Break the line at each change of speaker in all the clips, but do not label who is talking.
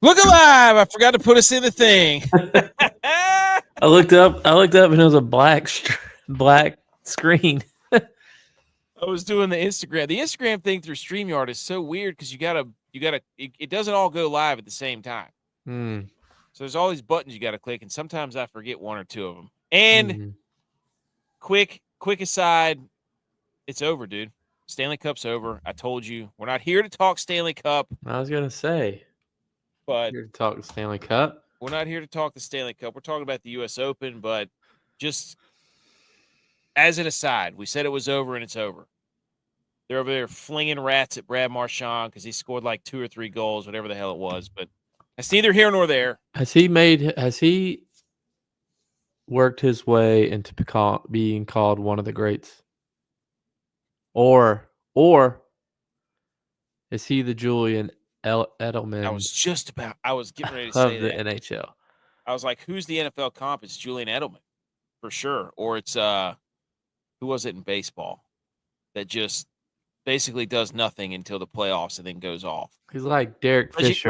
Look alive! I forgot to put us in the thing.
I looked up and it was a black screen.
I was doing the Instagram. The Instagram thing through StreamYard is so weird because you gotta. It doesn't all go live at the same time. So there's all these buttons you gotta click, and sometimes I forget one or two of them. And quick aside, it's over, dude. Stanley Cup's over. I told you we're not here to talk Stanley Cup.
I was gonna say,
but
here to talk Stanley Cup.
We're not here to talk the Stanley Cup. We're talking about the U.S. Open, but just as an aside, we said it was over and it's over. They're over there flinging rats at Brad Marchand because he scored like 2 or 3 goals, whatever the hell it was. But that's neither here nor there.
Has he worked his way into being called one of the greats? Or is he the Julian Edelman?
I was getting ready to say
the NHL.
I was like, who's the NFL comp? It's Julian Edelman for sure. Or it's who was it in baseball that just basically does nothing until the playoffs and then goes off?
He's like Derek Fisher.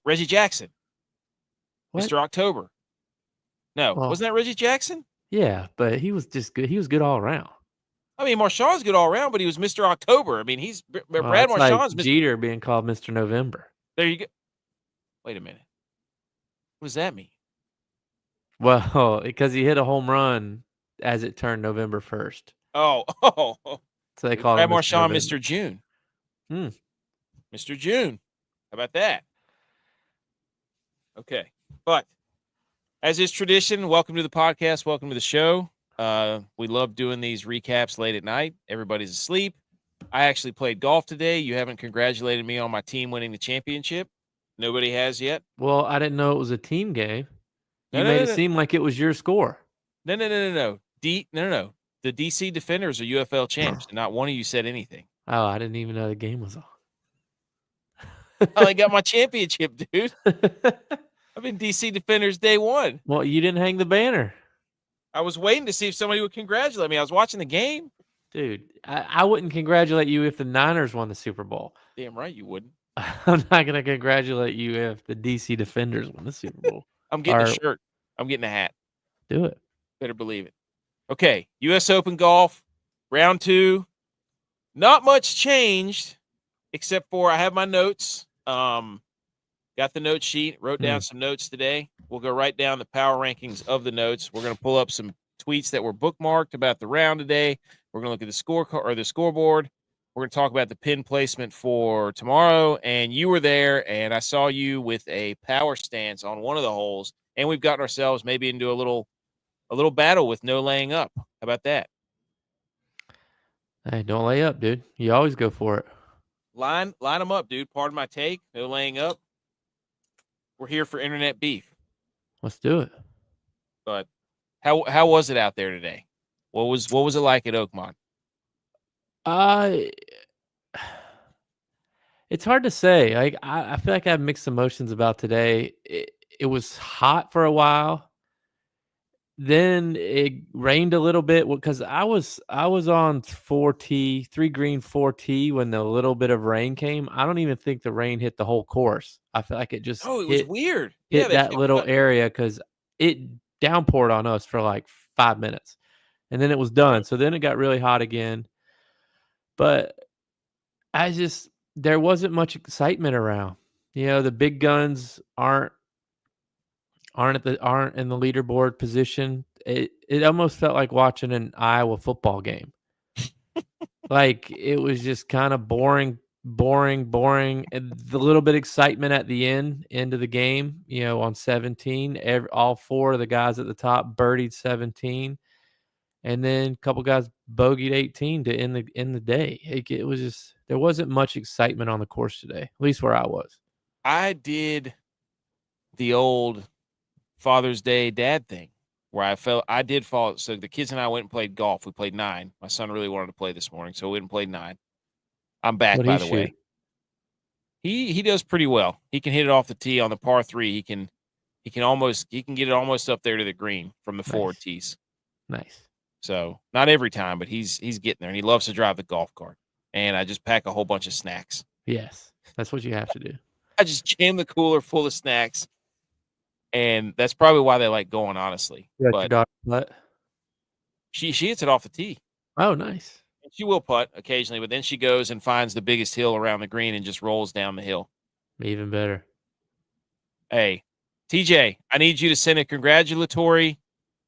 Reggie Jackson. What? Mr. October. No, wasn't that Reggie Jackson?
Yeah, but he was just good. He was good all around.
I mean, Marchand's good all around, but he was Mr. October. I mean, he's Brad Marchand's
like Jeter being called Mr. November.
There you go. Wait a minute. What does that mean?
Well, because he hit a home run as it turned November 1st.
Oh.
So they called
Brad
him
Marchand Mr. June. Mr. June. How about that? Okay. But as is tradition, welcome to the podcast. Welcome to the show. We love doing these recaps late at night. Everybody's asleep. I actually played golf today. You haven't congratulated me on my team winning the championship. Nobody has yet.
Well, I didn't know it was a team game. You made it seem like it was your score.
No. No. The DC Defenders are UFL champs, and not one of you said anything.
Oh, I didn't even know the game was on.
I got my championship, dude. I've been DC Defenders day one.
Well, you didn't hang the banner.
I was waiting to see if somebody would congratulate me. I was watching the game.
Dude, I wouldn't congratulate you if the Niners won the Super Bowl.
Damn right you wouldn't.
I'm not going to congratulate you if the DC Defenders won the Super Bowl.
I'm getting a shirt. I'm getting a hat.
Do it.
Better believe it. Okay, U.S. Open golf, round 2. Not much changed, except for I have my notes. Got the note sheet, wrote down some notes today. We'll go right down the power rankings of the notes. We're going to pull up some tweets that were bookmarked about the round today. We're going to look at the scorecard or the scoreboard. We're going to talk about the pin placement for tomorrow. And you were there, and I saw you with a power stance on one of the holes. And we've gotten ourselves maybe into a little battle with no laying up. How about that?
Hey, don't lay up, dude. You always go for it.
Line them up, dude. Pardon my take. No laying up. We're here for internet beef.
Let's do it.
But how was it out there today? What was it like at Oakmont?
It's hard to say. Like I feel like I have mixed emotions about today. It was hot for a while. Then it rained a little bit because I was on 4T, 3 green 4T when the little bit of rain came. I don't even think the rain hit the whole course. I feel like it just
it was weird.
Hit that little area because it downpoured on us for like 5 minutes, and then it was done. So then it got really hot again. But there wasn't much excitement around. You know, the big guns aren't in the leaderboard position. It almost felt like watching an Iowa football game. Like it was just kind of boring. And the little bit of excitement at the end of the game, you know, on 17, all 4 of the guys at the top birdied 17, and then a couple guys bogeyed 18 to end the day. It was just, there wasn't much excitement on the course today, at least where I was.
I did the old Father's Day dad thing where I did fall. So the kids and I went and played golf. We played 9. My son really wanted to play this morning, so we went and played 9. I'm back, by the way. He does pretty well. He can hit it off the tee on the par 3. He can get it almost up there to the green from the 4 tees.
Nice.
So not every time, but he's getting there, and he loves to drive the golf cart. And I just pack a whole bunch of snacks.
Yes, that's what you have to do.
I just jam the cooler full of snacks, and that's probably why they like going, honestly.
You got your
But
daughter putt?
she hits it off the tee.
Oh, nice.
And she will putt occasionally, but then she goes and finds the biggest hill around the green and just rolls down the hill.
Even better.
Hey, TJ, I need you to send a congratulatory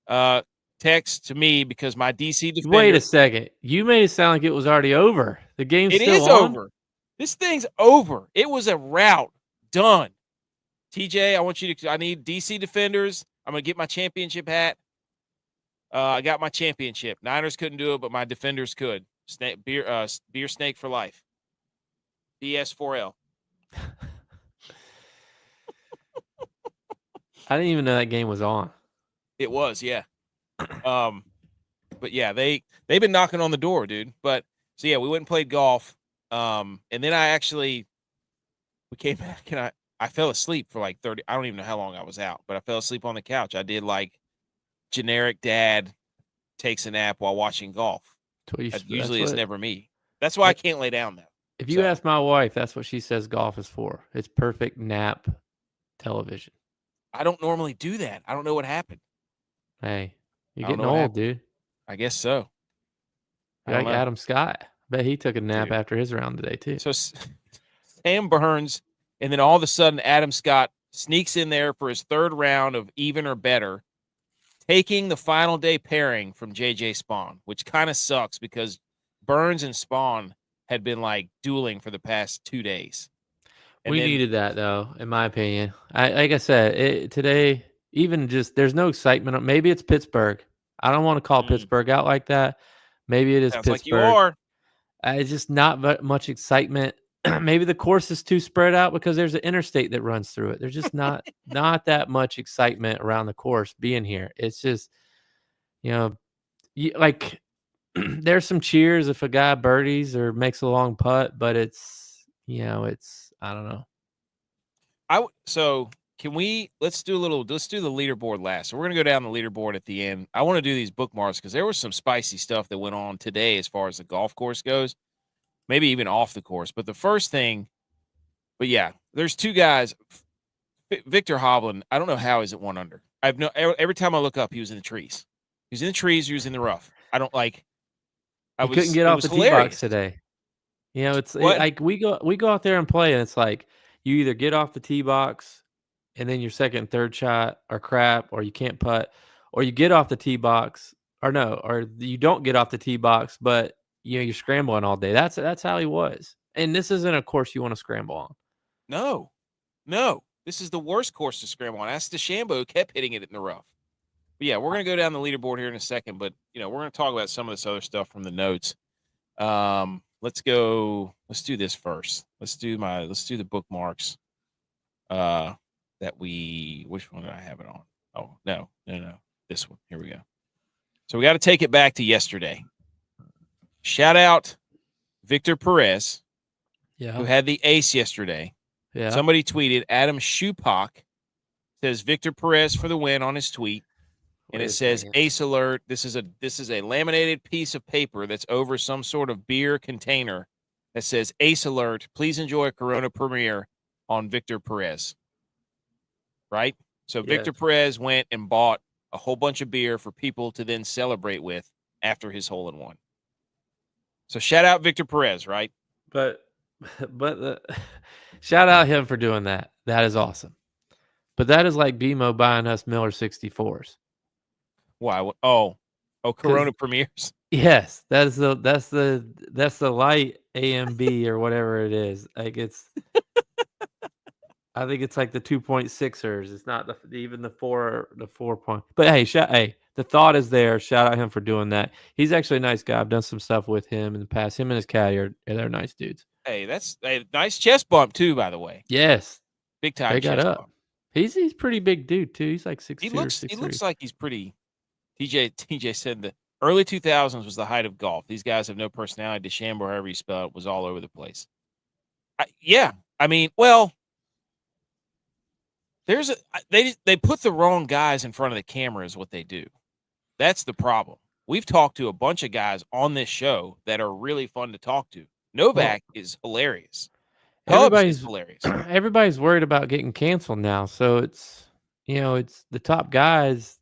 text to me because my DC Defender.
Wait a second. You made it sound like it was already over. The game's
It
still
is
on?
over. This thing's over. It was a rout. Done. TJ, I need DC Defenders. I'm going to get my championship hat. I got my championship. Niners couldn't do it, but my Defenders could. Beer Snake for life. BS4L.
I didn't even know that game was on.
It was, yeah. But yeah, they've been knocking on the door, dude. But so yeah, we went and played golf. And then we came back and I fell asleep for like 30. I don't even know how long I was out, but I fell asleep on the couch. I did like generic dad takes a nap while watching golf. Usually it's never me. That's why I can't lay down now.
If you ask my wife, that's what she says golf is for. It's perfect nap television.
I don't normally do that. I don't know what happened.
Hey, you're getting old, dude.
I guess so.
You're like Adam Scott. Bet he took a nap after his round today, too.
So Sam Burns, and then all of a sudden Adam Scott sneaks in there for his third round of even or better, taking the final day pairing from JJ Spaun, which kind of sucks because Burns and Spaun had been like dueling for the past 2 days.
And we needed that, though, in my opinion. Like I said, today, even just there's no excitement. Maybe it's Pittsburgh. I don't want to call Pittsburgh out like that. Maybe it is
Sounds
Pittsburgh.
Like you are.
It's just not much excitement. Maybe the course is too spread out because there's an interstate that runs through it. There's just not that much excitement around the course being here. It's just, like there's some cheers if a guy birdies or makes a long putt, but it's I don't know.
So let's do the leaderboard last. So we're going to go down the leaderboard at the end. I want to do these bookmarks because there was some spicy stuff that went on today as far as the golf course goes, maybe even off the course. But the first thing, there's two guys. Victor Hovland, I don't know how he's at 1 under. Every time I look up, he was in the trees. He was in the trees. He was in the rough. I don't like.
He couldn't get off the tee box today. It's like we go out there and play, and it's like you either get off the tee box, and then your second and third shot are crap, or you can't putt, or you get off the tee box, or you don't get off the tee box, but you're scrambling all day. That's how he was, and this isn't a course you want to scramble on.
No, this is the worst course to scramble on. Ask DeChambeau, who kept hitting it in the rough. But yeah, we're gonna go down the leaderboard here in a second, but we're gonna talk about some of this other stuff from the notes. Let's do this first. Let's do the bookmarks. Which one do I have it on? Oh, no. This one. Here we go. So we got to take it back to yesterday. Shout out Victor Perez, who had the ace yesterday.
Yeah.
Somebody tweeted, Adam Shupak says Victor Perez for the win on his tweet. And it says ace alert. This is a laminated piece of paper that's over some sort of beer container that says ace alert. Please enjoy a Corona premiere on Victor Perez. Right? So Victor Perez went and bought a whole bunch of beer for people to then celebrate with after his hole-in-one. So shout out Victor Perez, right?
But shout out him for doing that. That is awesome. But that is like BMO buying us Miller 64s.
Why? Oh, Corona premieres.
Yes, that's the light AMB or whatever it is. Like I think it's like the 2.6ers. It's not even the 4 point. But hey, the thought is there. Shout out him for doing that. He's actually a nice guy. I've done some stuff with him in the past. Him and his caddy they're nice dudes.
Hey, that's a nice chest bump too, by the way.
Yes,
big time.
They got up. Bump. He's pretty big dude too. He's like 6'2".
He looks like he's pretty. TJ said the early 2000s was the height of golf. These guys have no personality. DeChambeau, however you spell it, was all over the place. They put the wrong guys in front of the camera is what they do. That's the problem. We've talked to a bunch of guys on this show that are really fun to talk to. Novak is hilarious. Cubs is
everybody's
hilarious.
everybody's worried about getting canceled now. So it's it's the top guys.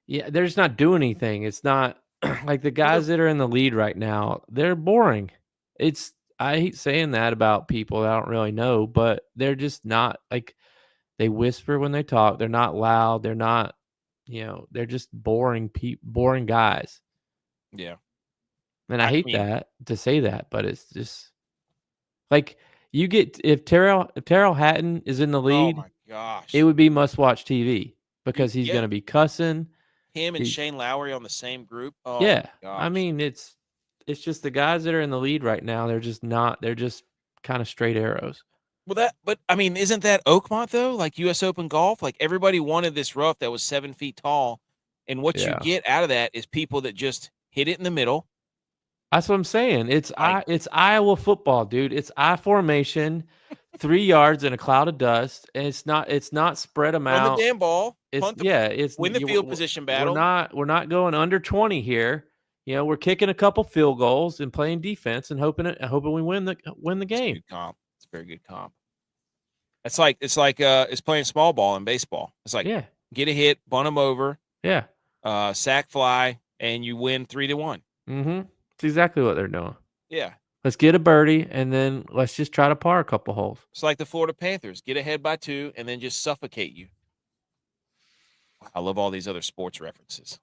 Yeah, they're just not doing anything. It's not like the
Well,
guys that are in the lead right now, they're boring. It's I hate saying that about people that I don't really know, but they're just not like they whisper when they talk. They're not loud. They're not, they're just boring guys.
yeah.
And I
I
hate
mean,
that to say that, but it's just like you get if Terrell Hatton is in the
oh
lead,
my
it
gosh.
would be must watch TV because he's
Yeah.
going to be cussing.
Him and
He,
Shane Lowry on the same group. Oh
yeah,
my
I
gosh.
mean it's just the guys that are in the lead right now. They're just not. They're just kind of straight arrows.
Well, but I mean, isn't that Oakmont though? Like U.S. Open golf, like everybody wanted this rough that was 7 feet tall, and what you
Yeah.
get out of that is people that just hit it in the middle.
That's what I'm saying.
Like
It's Iowa football, dude. It's I formation, 3 yards in a cloud of dust, and it's not spread them
run the
out.
damn ball,
It's
punt the,
yeah, it's
win the
you
field position
we're
battle.
not going under 20 here. We're kicking a couple field goals and playing defense and hoping we win the
It's a
game.
good comp. It's a very good comp. It's playing small ball in baseball. It's like
Yeah.
get a hit, bunt them over,
Yeah.
sack fly, and you win 3-1.
Mhm. It's exactly what they're doing.
Yeah.
Let's get a birdie and then let's just try to par a couple holes.
It's like the Florida Panthers. Get ahead by 2 and then just suffocate you. I love all these other sports references.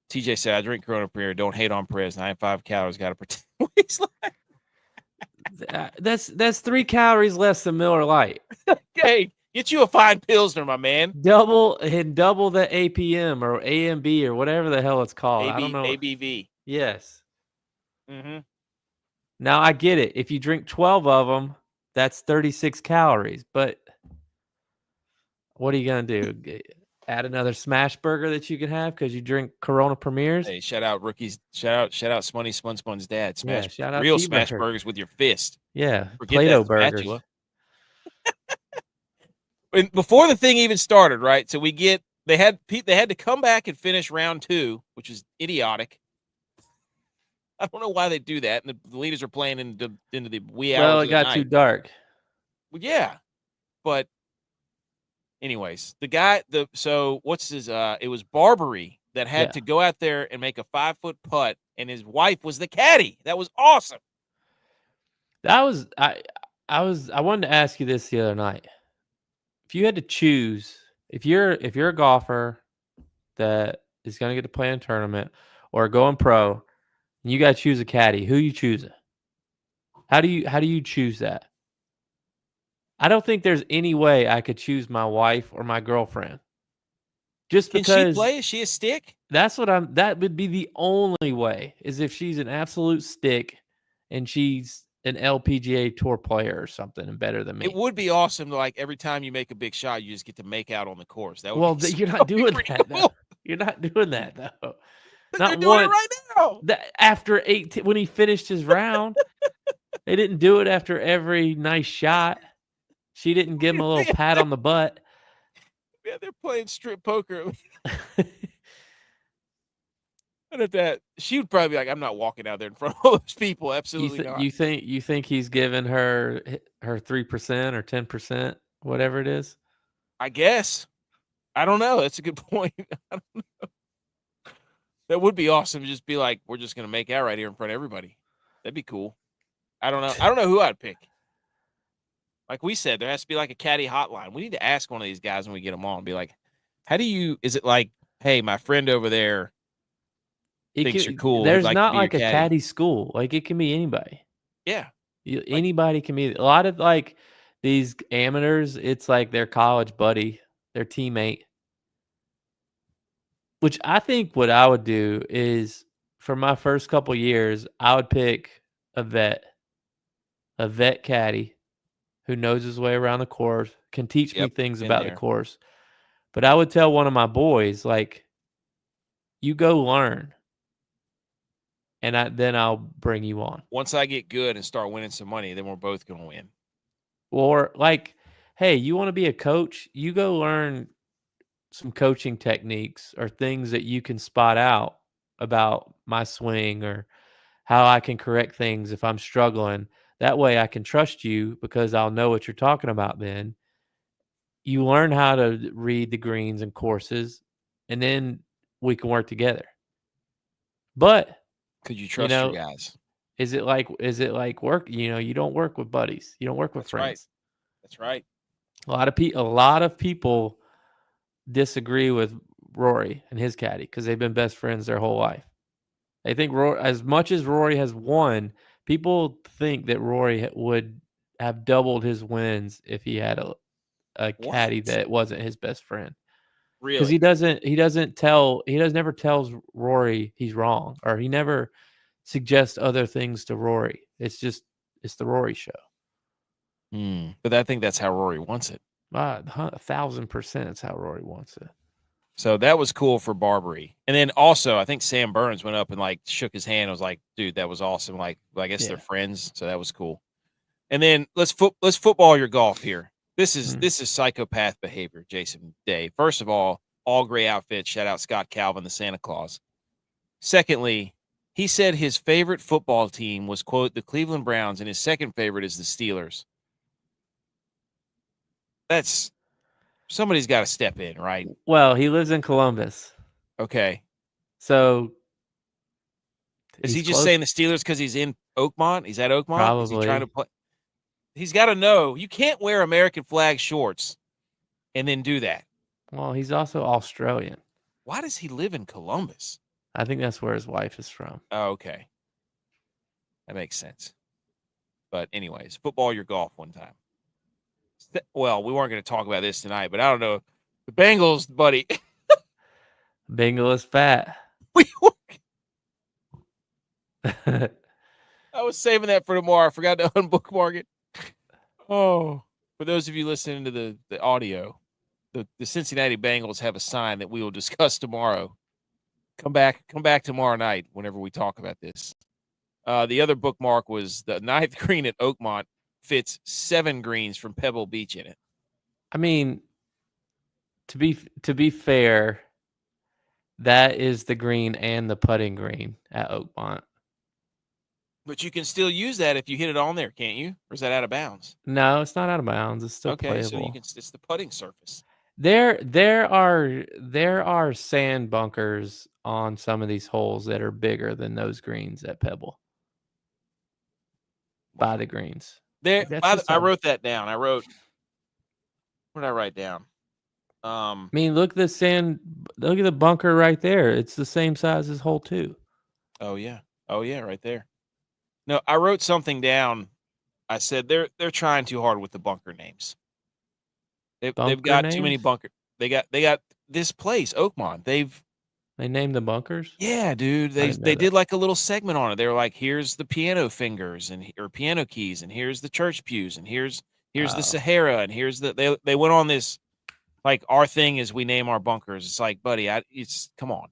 TJ said, I drink Corona Premier. Don't hate on Perez. 95 calories. Got to protect the waistline.
That's 3 calories less than Miller Lite.
Okay. Get you a fine Pilsner, my man.
Double the APM or AMB or whatever the hell it's called. I don't know.
ABV.
Yes.
Mm-hmm.
Now I get it. If you drink 12 of them, that's 36 calories. But what are you gonna do? Add another smash burger that you can have because you drink Corona Premiers?
Hey, shout out rookies. Shout out Spunny Spun's dad.
Yeah,
Smash
shout out
real smash
T-Burger.
burgers with your fist.
Yeah,
Forget
Play-Doh
that
burgers.
spatula. And before the thing even started, right? So they had to come back and finish round 2, which is idiotic. I don't know why they do that. And the leaders are playing into the wee hours.
Well,
of
it
the
got
night.
too dark.
Well, yeah, but anyways, the guy, what's his? It was Barbary that had to go out there and make a 5-foot putt, and his wife was the caddy. That was awesome.
That was I wanted to ask you this the other night. If you had to choose, if you're a golfer that is going to get to play in a tournament or going pro, and you got to choose a caddy, who you choosing? How do you choose that? I don't think there's any way I could choose my wife or my girlfriend. Just
Can
because
she play? Is she a stick?
that would be the only way is if she's an absolute stick and she's an LPGA tour player or something and better than me.
It would be awesome to, like, every time you make a big shot, you just get to make out on the course. That would
Well,
be
you're not doing that
cool.
though. You're not doing that though.
They're doing it right now.
After 18, when he finished his round, they didn't do it after every nice shot. She didn't give him a little pat on the butt.
Yeah, they're playing strip poker. And at that, she would probably be like, "I'm not walking out there in front of all those people." Absolutely not.
You think he's giving her 3% or 10%, whatever it is?
I guess. I don't know. That's a good point. I don't know. That would be awesome to just be like, we're just gonna make out right here in front of everybody. That'd be cool. I don't know. I don't know who I'd pick. Like we said, there has to be like a caddy hotline. We need to ask one of these guys when we get them on. Be like, is it like, hey, my friend over there thinks you're cool.
There's
like
not like a caddy school. Like it can be anybody.
Yeah.
Anybody can be. A lot of like these amateurs, it's like their college buddy, their teammate. Which I think what I would do is for my first couple years, I would pick a vet caddy who knows his way around the course, can teach me things about the course. But I would tell one of my boys, like, you go learn. And then I'll bring you on.
Once I get good and start winning some money, then we're both going to win.
Or like, hey, you want to be a coach? You go learn some coaching techniques or things that you can spot out about my swing or how I can correct things if I'm struggling. That way I can trust you because I'll know what you're talking about then. You learn how to read the greens and courses, and then we can work together. But,
Could you
you
trust your
know,
guys?
is it like work? You don't work with buddies. You don't work with
That's right.
friends.
That's right.
A lot of people disagree with Rory and his caddy because they've been best friends their whole life. They think Rory, as much as Rory has won, people think that Rory would have doubled his wins if he had a caddy
What?
that wasn't his best friend. Because
Really?
he never tells Rory he's wrong, or he never suggests other things to Rory. It's the Rory show.
But I think that's how Rory wants it.
1,000% is how Rory wants it.
So that was cool for Barbary. And then also, I think Sam Burns went up and like shook his hand. I was like, dude, that was awesome. Like, well, I guess they're friends, so that was cool. And then let's football your golf here. This is psychopath behavior, Jason Day. First of all gray outfits. Shout out Scott Calvin, the Santa Claus. Secondly, he said his favorite football team was, quote, the Cleveland Browns, and his second favorite is the Steelers. That's somebody's got to step in, right?
Well, he lives in Columbus.
Okay.
So
is he just saying the Steelers because he's in Oakmont? He's at Oakmont?
Probably.
Is he trying to play? He's got to know you can't wear American flag shorts and then do that.
Well, he's also Australian.
Why does he live in Columbus?
I think that's where his wife is from.
Oh, okay. That makes sense. But anyways, football your golf one time. Well, we weren't going to talk about this tonight, but I don't know. The Bengals, buddy.
Bengal is fat.
I was saving that for tomorrow. I forgot to unbookmark it. Oh, for those of you listening to the audio, the Cincinnati Bengals have a sign that we will discuss tomorrow. Come back tomorrow night whenever we talk about this. The other bookmark was the 9th green at Oakmont fits 7 greens from Pebble Beach in it.
I mean, to be fair, that is the green and the putting green at Oakmont.
But you can still use that if you hit it on there, can't you? Or is that out of bounds?
No, it's not out of bounds. It's still playable.
So it's the putting surface.
There are sand bunkers on some of these holes that are bigger than those greens at Pebble. By the greens.
I wrote that down. What did I write down?
I mean, look at the bunker right there. It's the same size as hole 2.
Oh yeah, right there. No, I wrote something down. I said they're trying too hard with the bunker names. They've got names? Too many bunker. They got this place, Oakmont. They
named the bunkers?
Yeah, dude. They did like a little segment on it. They were like, here's the piano fingers or piano keys, and here's the church pews, and here's the Sahara, and here's they went on this, like, our thing is we name our bunkers. It's like, buddy, come on.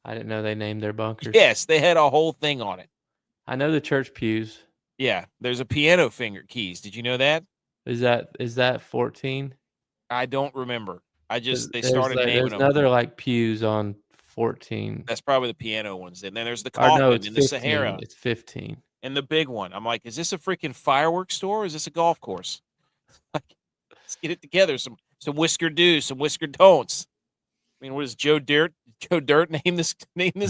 I didn't know they named their bunkers.
Yes, they had a whole thing on it.
I know the church pews.
Yeah, there's a piano finger keys. Did you know that?
Is that 14?
I don't remember. They started naming them.
There's another like pews on 14.
That's probably the piano ones. And then there's the coffin and 15. The Sahara.
It's 15.
And the big one. I'm like, is this a freaking fireworks store or is this a golf course? Let's get it together. Some whisker do's, some whisker don'ts. I mean, what is Joe Dirt name this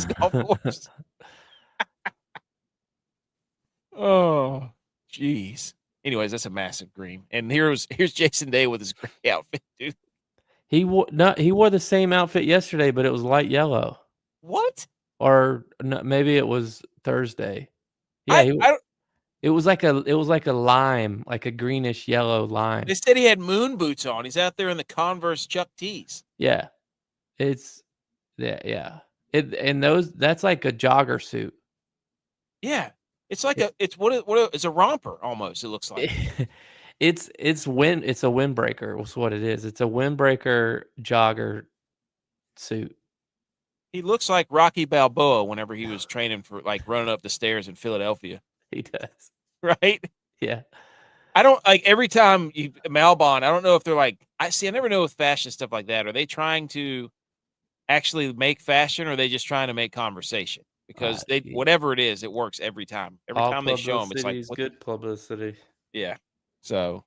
golf course? Oh, jeez. Anyways, that's a massive green. And here's Jason Day with his gray outfit, dude.
He wore the same outfit yesterday, but it was light yellow.
What?
Or no, maybe it was Thursday. Yeah, it was like a lime, like a greenish yellow lime.
They said he had moon boots on. He's out there in the Converse Chuck T's.
Yeah. That's like a jogger suit.
Yeah. It's like it's a romper almost, it looks like.
It's a windbreaker was what it is. It's a windbreaker jogger suit.
He looks like Rocky Balboa whenever he was training for like running up the stairs in Philadelphia.
He does.
Right?
Yeah.
I don't like every time Malbon, I don't know if they're like, I never know with fashion stuff like that. Are they trying to actually make fashion or are they just trying to make conversation? because whatever it is, it works every time. Every
all
time they show them, it's like,
publicity is good publicity.
yeah. So,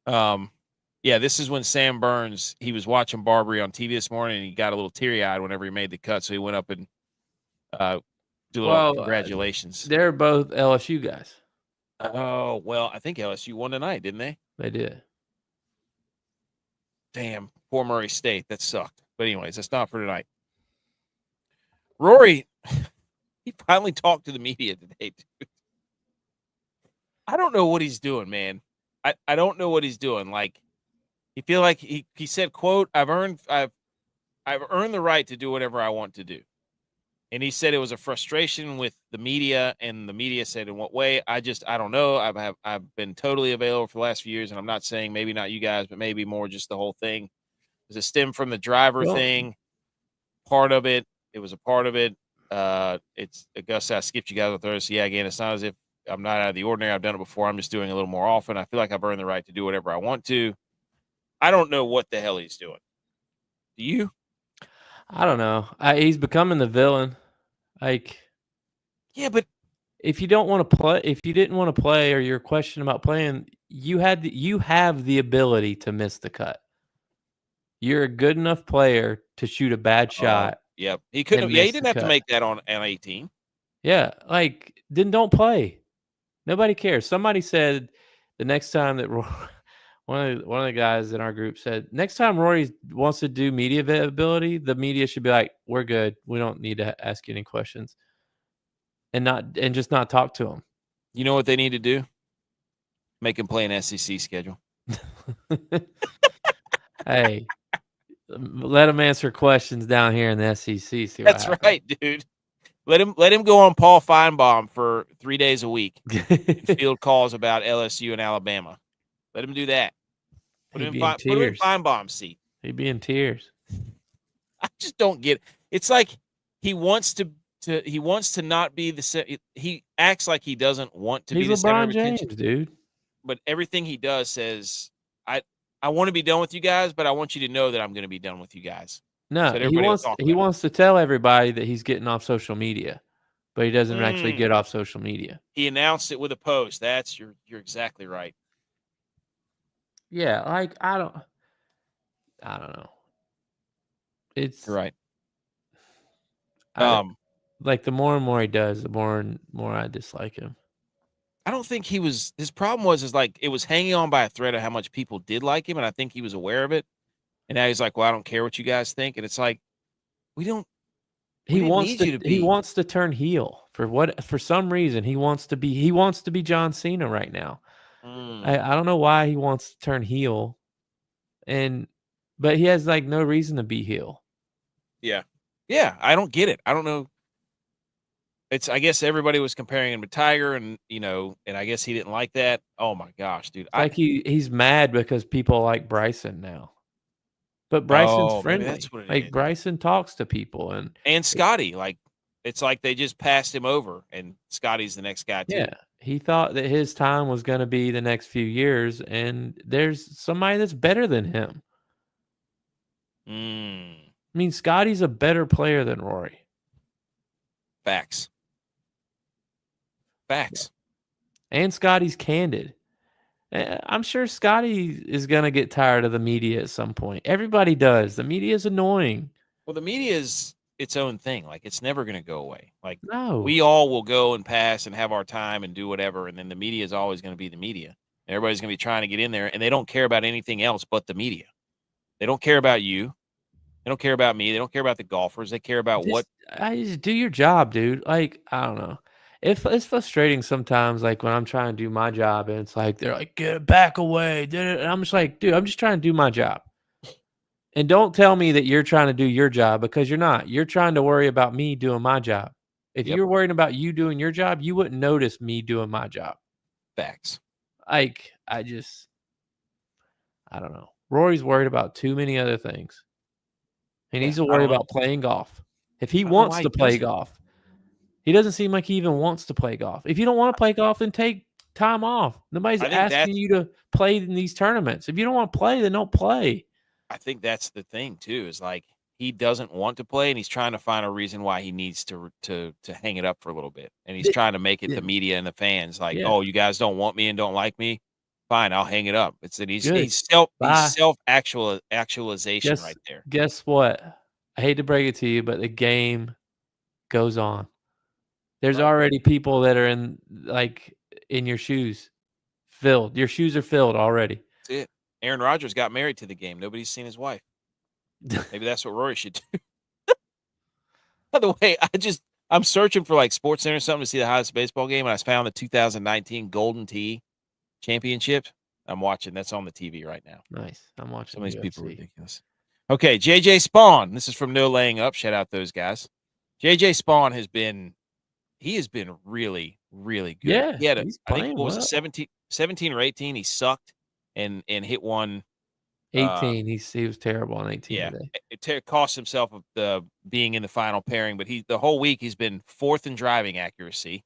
yeah, this is when Sam Burns, he was watching Barbary on TV this morning, and he got a little teary-eyed whenever he made the cut, so he went up and do a little congratulations.
They're both LSU guys.
Oh, well, I think LSU won tonight, didn't they?
They did.
Damn, poor Murray State. That sucked. But anyways, that's not for tonight. Rory, he finally talked to the media today, dude. I don't know what he's doing, man. I don't know what he's doing. Like, he feel like he said, quote, I've earned the right to do whatever I want to do. And he said it was a frustration with the media, and the media said, in what way? I don't know. I've been totally available for the last few years, and I'm not saying maybe not you guys, but maybe more just the whole thing. Does it stem from the driver thing? Part of it. It was a part of it. It's Augusta. I skipped you guys on Thursday. Yeah, again, it's not as if I'm not out of the ordinary. I've done it before. I'm just doing it a little more often. I feel like I've earned the right to do whatever I want to. I don't know what the hell he's doing. Do you?
I don't know. He's becoming the villain. Like,
yeah, but
if you don't want to play, if you didn't want to play, or you're questioning about playing, you have the ability to miss the cut. You're a good enough player to shoot a bad shot.
Yep. He couldn't. Yeah, he didn't have to make that on 18.
Yeah, like, then don't play. Nobody cares. Somebody said the next time that one of the guys in our group said, next time Rory wants to do media availability, the media should be like, we're good. We don't need to ask you any questions. And just not talk to him.
You know what they need to do? Make him play an SEC schedule.
Hey, let him answer questions down here in the SEC.
That's right, dude. Let him go on Paul Feinbaum for 3 days a week. Field calls about LSU and Alabama. Let him do that. Put him in Feinbaum's seat.
He'd be in tears.
I just don't get it. It's like he wants to not be the. He acts like he doesn't want to be the center of attention,
dude.
But everything he does says, I want to be done with you guys, but I want you to know that I'm going to be done with you guys.
No, he wants to tell everybody that he's getting off social media, but he doesn't actually get off social media.
He announced it with a post. You're exactly right.
Yeah, like I don't know. It's
right.
Like the more and more he does, the more and more I dislike him.
I don't think his problem was like it was hanging on by a thread of how much people did like him, and I think he was aware of it. And now he's like, well, I don't care what you guys think. And it's like, he
wants to turn heel for some reason. He wants to be John Cena right now. I don't know why he wants to turn heel, but he has like no reason to be heel.
Yeah. I don't get it. I don't know. I guess everybody was comparing him to Tiger, and and I guess he didn't like that. Oh my gosh, dude!
He's mad because people like Bryson now. But Bryson's friendly. That's what it is. Bryson talks to people
and Scotty. Like it's like they just passed him over, and Scotty's the next guy too.
Yeah, he thought that his time was going to be the next few years, and there's somebody that's better than him. I mean, Scotty's a better player than Rory.
Facts.
And Scotty's candid. I'm sure Scotty is going to get tired of the media at some point. Everybody does. The media is annoying.
Well, the media is its own thing. Like, it's never going to go away. Like,
no.
We all will go and pass and have our time and do whatever, and then the media is always going to be the media. Everybody's going to be trying to get in there, and they don't care about anything else but the media. They don't care about you. They don't care about me. They don't care about the golfers. They care about
just do your job, dude. Like, I don't know. It's frustrating sometimes, like when I'm trying to do my job and it's like, they're like, get back away. And I'm just like, dude, I'm just trying to do my job. And don't tell me that you're trying to do your job, because you're not. You're trying to worry about me doing my job. If you're worrying about you doing your job, you wouldn't notice me doing my job.
Facts.
Like, I don't know. Rory's worried about too many other things. He needs to worry about playing golf. If he wants to play golf. He doesn't seem like he even wants to play golf. If you don't want to play golf, then take time off. Nobody's asking you to play in these tournaments. If you don't want to play, then don't play.
I think that's the thing, too, is like he doesn't want to play, and he's trying to find a reason why he needs to hang it up for a little bit. And he's trying to make it the media and the fans like,
Yeah.
oh, you guys don't want me and don't like me. Fine, I'll hang it up. It's that
Good.
he's
Bye.
actualization right there.
Guess what? I hate to break it to you, but the game goes on. There's
Right.
already people that are in your shoes, filled. Your shoes are filled already.
That's it. Aaron Rodgers got married to the game. Nobody's seen his wife. Maybe that's what Rory should do. By the way, I'm searching for like SportsCenter or something to see the highest baseball game, and I found the 2019 Golden Tee Championship. I'm watching. That's on the TV right now.
Nice. I'm watching.
Some of these
UFC.
people are ridiculous. Okay, JJ Spaun. This is from No Laying Up. Shout out those guys. JJ Spaun has been really, really good.
Yeah,
He had
he's
I think
playing
what was
well.
it, 17 or 18? He sucked and hit one.
18. He was terrible on 18
Yeah,
today.
it cost himself of the being in the final pairing, but the whole week he's been 4th in driving accuracy,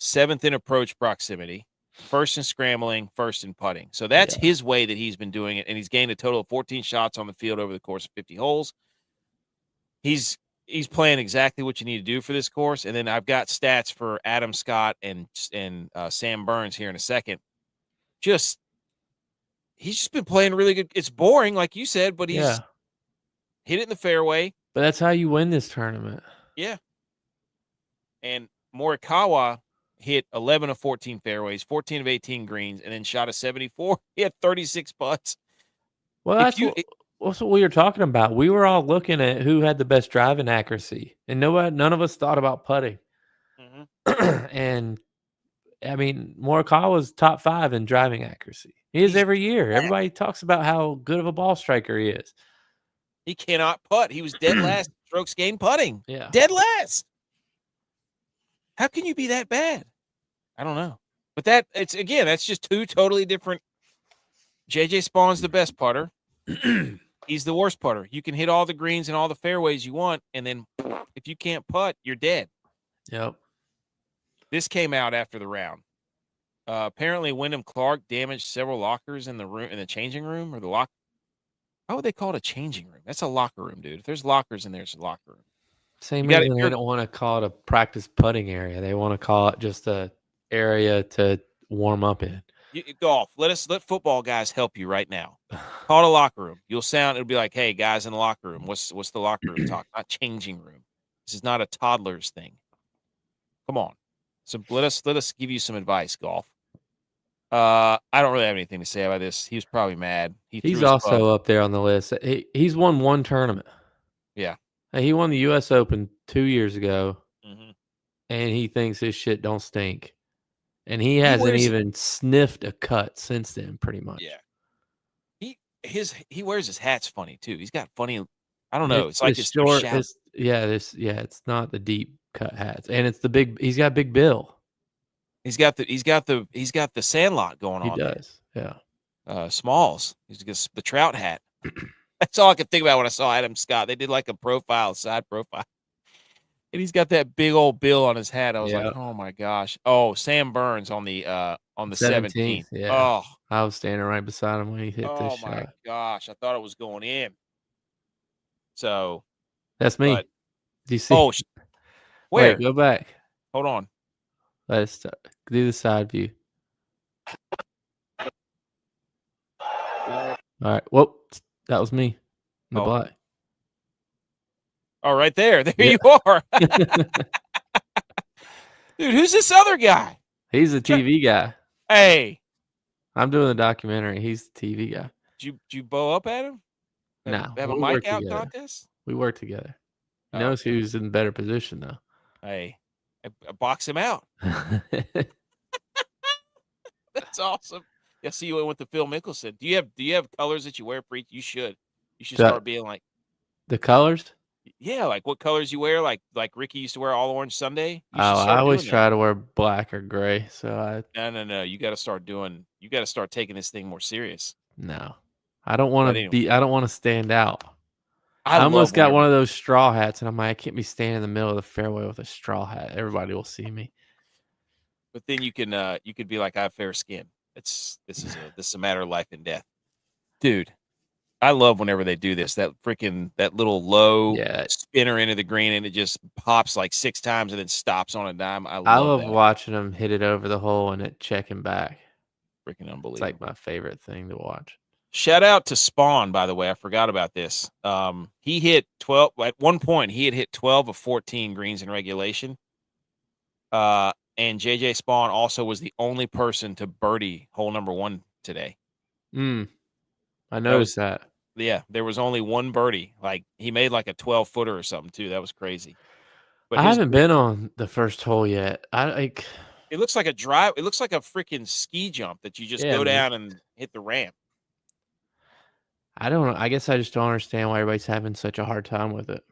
7th in approach proximity, 1st in scrambling, 1st in putting. So that's his way that he's been doing it, and he's gained a total of 14 shots on the field over the course of 50 holes. He's playing exactly what you need to do for this course, and then I've got stats for Adam Scott and Sam Burns here in a second. He's just been playing really good. It's boring, like you said, but he's hit it in the fairway.
But that's how you win this tournament.
Yeah. And Morikawa hit 11 of 14 fairways, 14 of 18 greens, and then shot a 74. He had 36 putts.
Well, that's what we were talking about. We were all looking at who had the best driving accuracy, and none of us thought about putting.
Mm-hmm.
And I mean, Morikawa's top 5 in driving accuracy. He is every year. Everybody talks about how good of a ball striker he is.
He cannot putt. He was dead last strokes gained putting.
Yeah.
Dead last. How can you be that bad? I don't know. But that's just two totally different. JJ Spawn's the best putter. He's the worst putter. You can hit all the greens and all the fairways you want, and then if you can't putt, you're dead.
Yep.
This came out after the round. Apparently, Wyndham Clark damaged several lockers in the changing room, or the lock. How would they call it a changing room? That's a locker room, dude. If there's lockers in there, it's a locker room.
Same reason they don't want to call it a practice putting area. They want to call it just a area to warm up in.
Golf. Let football guys help you right now. Call it a locker room. It'll be like, hey, guys in the locker room. What's the locker room talk? Not changing room. This is not a toddler's thing. Come on. So let us give you some advice, golf. I don't really have anything to say about this. He was probably mad.
He's also up there on the list. He's won one tournament.
Yeah.
He won the U.S. Open 2 years ago,
mm-hmm.
and he thinks his shit don't stink. And he hasn't even sniffed a cut since then, pretty much.
Yeah. He wears his hats funny too. He's got funny. I don't know. It's like his
short. It's not the deep cut hats, and it's the big. He's got big bill. He's got
the Sandlot going on.
He does.
There. Smalls. He's got the trout hat. That's all I could think about when I saw Adam Scott. They did like a side profile. And he's got that big old bill on his hat. I was like, oh my gosh. Oh, Sam Burns on the 17th.
Yeah.
Oh,
I was standing right beside him when he hit this shot.
Oh my gosh. I thought it was going in. So
that's me. Do you see?
Oh, where?
Wait, go back.
Hold on.
Let's do the side view. All right. Whoop. That was me. In the black.
Oh, right there. There you are. Dude, who's this other guy?
He's a TV guy.
Hey.
I'm doing the documentary. He's the TV guy.
Did you bow up at him?
No.
Have a mic out contest?
We work together. He knows who's in better position, though.
Hey. I box him out. That's awesome. Yeah, see you went with the Phil Mickelson. Do you have colors that you wear for each? You should start being like
the colors.
Yeah, like what colors you wear, like Ricky used to wear all orange Sunday.
I always try to wear black or gray. So
no. You got to start taking this thing more serious.
No, I don't want to be. I don't want to stand out. I almost
got
one of those straw hats, and I'm like, I can't be standing in the middle of the fairway with a straw hat. Everybody will see me.
But then you could be like, I have fair skin. This is a matter of life and death, dude. I love whenever they do this. That little low
Yeah.
spinner into the green, and it just pops like 6 times and then stops on a dime. I
I
love
love
that.
watching him hit it over the hole and it checking back.
Freaking
It's like
unbelievable.
my favorite thing to watch.
Shout out to Spaun, by the way. I forgot about this. He hit 12 at one point. He had hit 12 of 14 greens in regulation. And JJ Spaun also was the only person to birdie hole number 1 today.
I noticed that.
Yeah, there was only one birdie. Like he made like a 12-footer or something too. That was crazy. But
I haven't been on the first hole yet.
it looks like a drive. It looks like a freaking ski jump that you just
Yeah,
go down and hit the ramp.
I don't know. I guess I just don't understand why everybody's having such a hard time with it.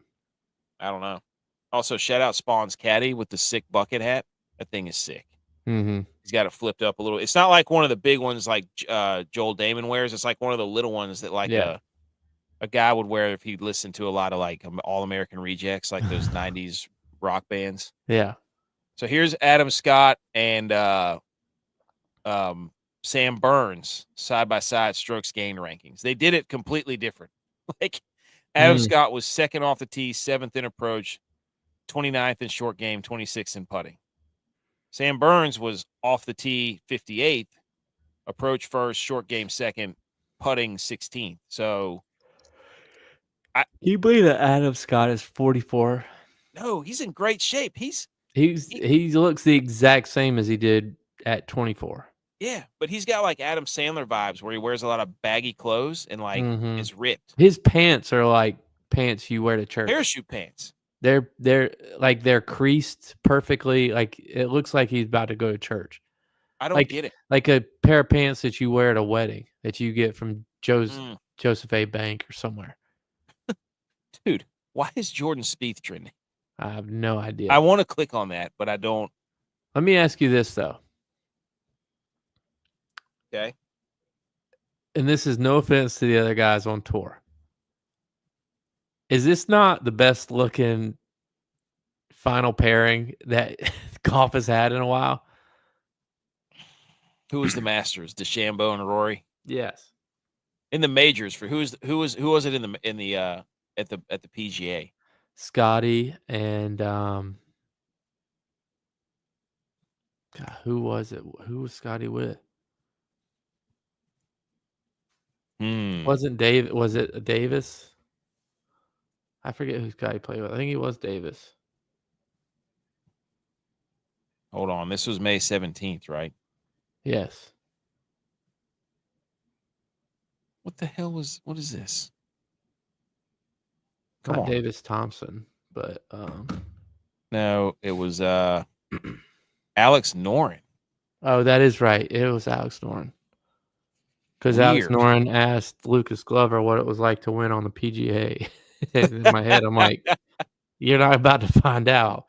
I don't know. Also, shout out Spawn's caddy with the sick bucket hat. That thing is sick.
Mm-hmm.
He's got it flipped up a little. It's not like one of the big ones like Joel Damon wears. It's like one of the little ones that like
Yeah.
a guy would wear if he listened to a lot of like All American Rejects, like those 90s rock bands.
Yeah.
So here's Adam Scott and Sam Burns side by side strokes gained rankings. They did it completely different. Like Adam Scott was second off the tee, 7th in approach, 29th in short game, 26th in putting. Sam Burns was off the tee, 58th, approach first, short game second, putting 16th. So
Can you believe that Adam Scott is 44?
no, he's in great shape. He
looks the exact same as he did at 24.
Yeah, but he's got like Adam Sandler vibes where he wears a lot of baggy clothes and like is ripped.
His pants are like pants you wear to church.
Parachute pants.
They're creased perfectly. Like it looks like he's about to go to church.
I don't get it.
Like a pair of pants that you wear at a wedding that you get from Joseph A. Bank or somewhere.
Dude, why is Jordan Spieth trending?
I have no idea.
I want to click on that, but I don't.
Let me ask you this though.
Okay.
And this is no offense to the other guys on tour. Is this not the best looking final pairing that golf has had in a while?
Who was the Masters? DeChambeau and Rory?
Yes.
In the majors for who was it in the at the PGA?
Scotty and God, who was it? Who was Scotty with? Wasn't Dave? Was it Davis? I forget who Scotty played with. I think he was Davis.
Hold on, this was May 17th, right?
Yes.
What the hell was? What is this?
Come on, Davis Thompson, but
no, it was Alex Noren.
Oh, that is right. It was Alex Noren. Because Alex Noren asked Lucas Glover what it was like to win on the PGA. In my head, I'm like, you're not about to find out.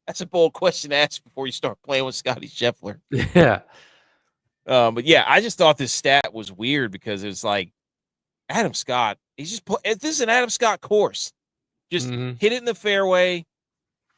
That's a bold question to ask before you start playing with Scotty Scheffler.
Yeah.
But yeah, I just thought this stat was weird because it's like Adam Scott. He's just this is an Adam Scott course. Just hit it in the fairway.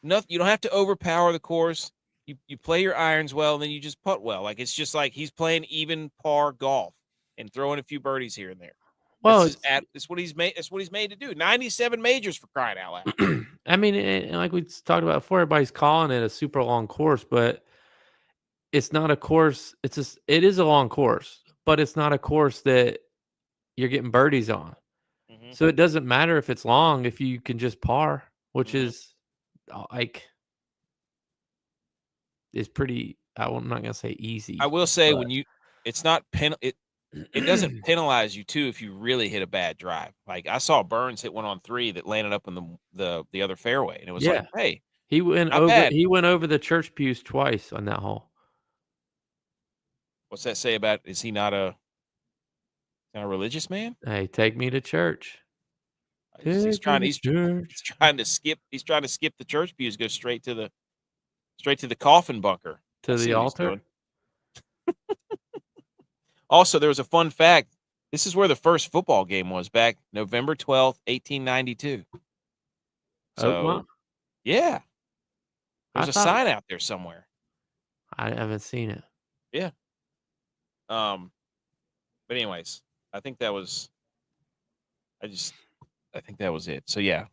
Nothing. You don't have to overpower the course. You play your irons well, and then you just putt well. Like it's just like he's playing even par golf and throwing a few birdies here and there. Well, it's what he's made. It's what he's made to do. 97 majors for crying out loud.
I mean, and like we talked about before, everybody's calling it a super long course, but it's not a course. It is a long course, but it's not a course that you're getting birdies on. So it doesn't matter if it's long if you can just par, which is like is pretty. I'm not gonna say easy.
I will say it's not it doesn't penalize you too if you really hit a bad drive. Like I saw Burns hit one on 3 that landed up in the other fairway, and it was like, hey,
he went over. Bad. He went over the church pews twice on that hole.
What's that say about? Is he not a religious man?
Hey, take me to church.
He's trying to skip. He's trying to skip the church pews, go straight to the coffin bunker.
To the altar.
Also, there was a fun fact. This is where the first football game was back November 12th, 1892. So,
Oakmont?
Yeah. There's a sign out there somewhere.
I haven't seen it.
Yeah. But anyways, I think that was. I think that was it. So yeah,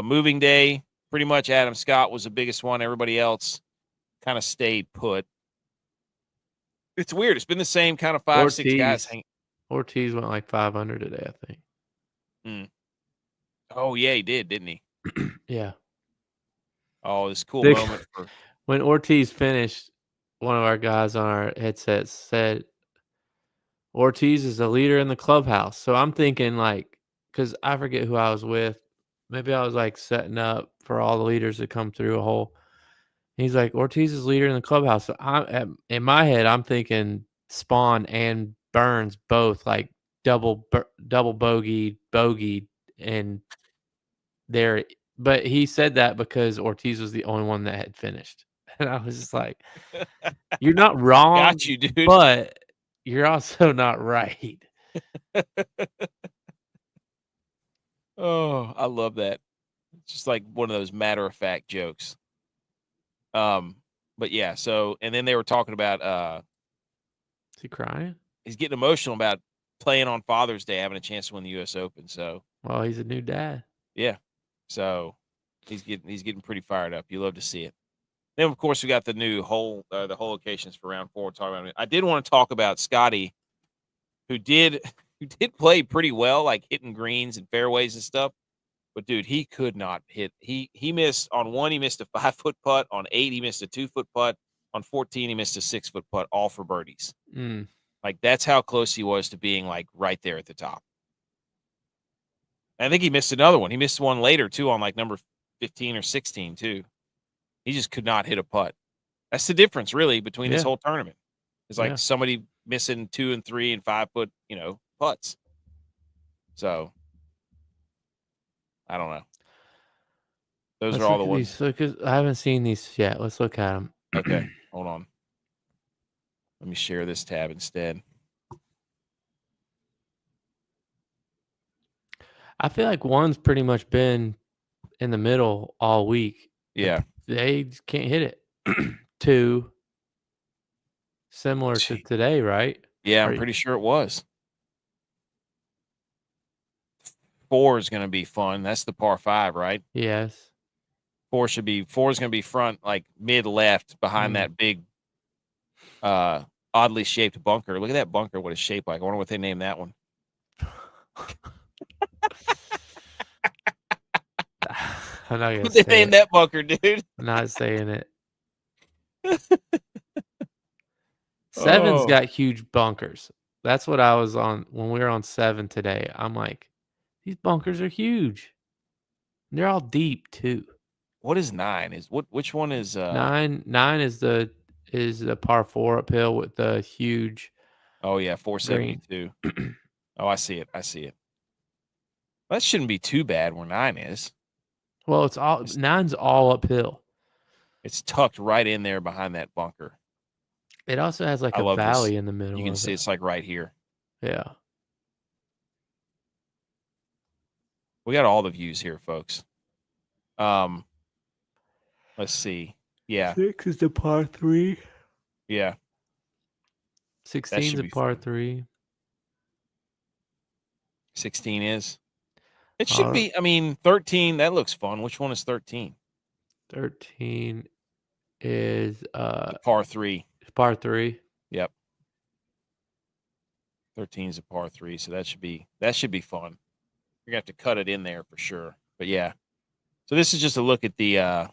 moving day. Pretty much Adam Scott was the biggest one. Everybody else kind of stayed put. It's weird. It's been the same kind of 5-6 guys hanging.
Ortiz went like 500 today, I think.
Mm. Oh yeah, he did, didn't he?
Yeah.
Oh, this cool moment for
when Ortiz finished. One of our guys on our headsets said Ortiz is the leader in the clubhouse. So I'm thinking like, because I forget who I was with. Maybe I was like setting up for all the leaders to come through a hole. He's like, Ortiz is leader in the clubhouse. So in my head, I'm thinking Spaun and Burns both like double bogey, and there. But he said that because Ortiz was the only one that had finished. And I was just like, you're not wrong.
Got you, dude.
But you're also not right.
Oh, I love that. It's just like one of those matter-of-fact jokes. But yeah, so and then they were talking about
Is he crying?
he's getting emotional about playing on Father's Day, having a chance to win the US Open. So
Well, he's a new dad.
yeah. So he's getting pretty fired up. You love to see it. Then of course we got the new hole locations for round 4. Talking about it. I did want to talk about Scotty, who did play pretty well, like hitting greens and fairways and stuff. But dude, he could not hit. He missed on 1. He missed a 5-foot putt. On 8, he missed a 2-foot putt. On 14, he missed a 6-foot putt, all for birdies.
Mm.
Like that's how close he was to being like right there at the top. And I think he missed another one. He missed one later too, on like number 15 or 16 too. He just could not hit a putt. That's the difference, really, between this whole tournament. It's like somebody missing 2 and 3 and 5-foot, putts. So I don't know. Those are all the ones.
I haven't seen these yet. Let's look at them.
Okay, hold on. Let me share this tab instead.
I feel like one's pretty much been in the middle all week.
Yeah.
They can't hit it. 2, similar to today, right?
Yeah, I'm pretty sure it was. 4 is going to be fun. That's the par 5, right?
Yes.
4 is going to be front, like mid left behind that big, oddly shaped bunker. Look at that bunker. What it's shaped like. I wonder what they named that one.
I'm not gonna
they named that bunker, dude.
I'm not saying it. 7's got huge bunkers. That's what I was on when we were on 7 today. I'm like, these bunkers are huge. And they're all deep too.
What is 9? Which one is
9 is the par 4 uphill with the huge.
Oh yeah, 472. Oh, I see it. That shouldn't be too bad where 9 is.
Well, 9's all uphill.
It's tucked right in there behind that bunker.
It also has like a valley in the middle.
You can see it's like right here.
Yeah.
We got all the views here, folks. Let's see. Yeah.
6 is the par 3.
Yeah.
16 is a par 3.
16 is. It should be. I mean, 13. That looks fun. Which one is 13?
13 is
par 3.
Par 3.
Yep. 13 is a par 3, so that should be fun. You're gonna have to cut it in there for sure. But yeah. So this is just a look at the.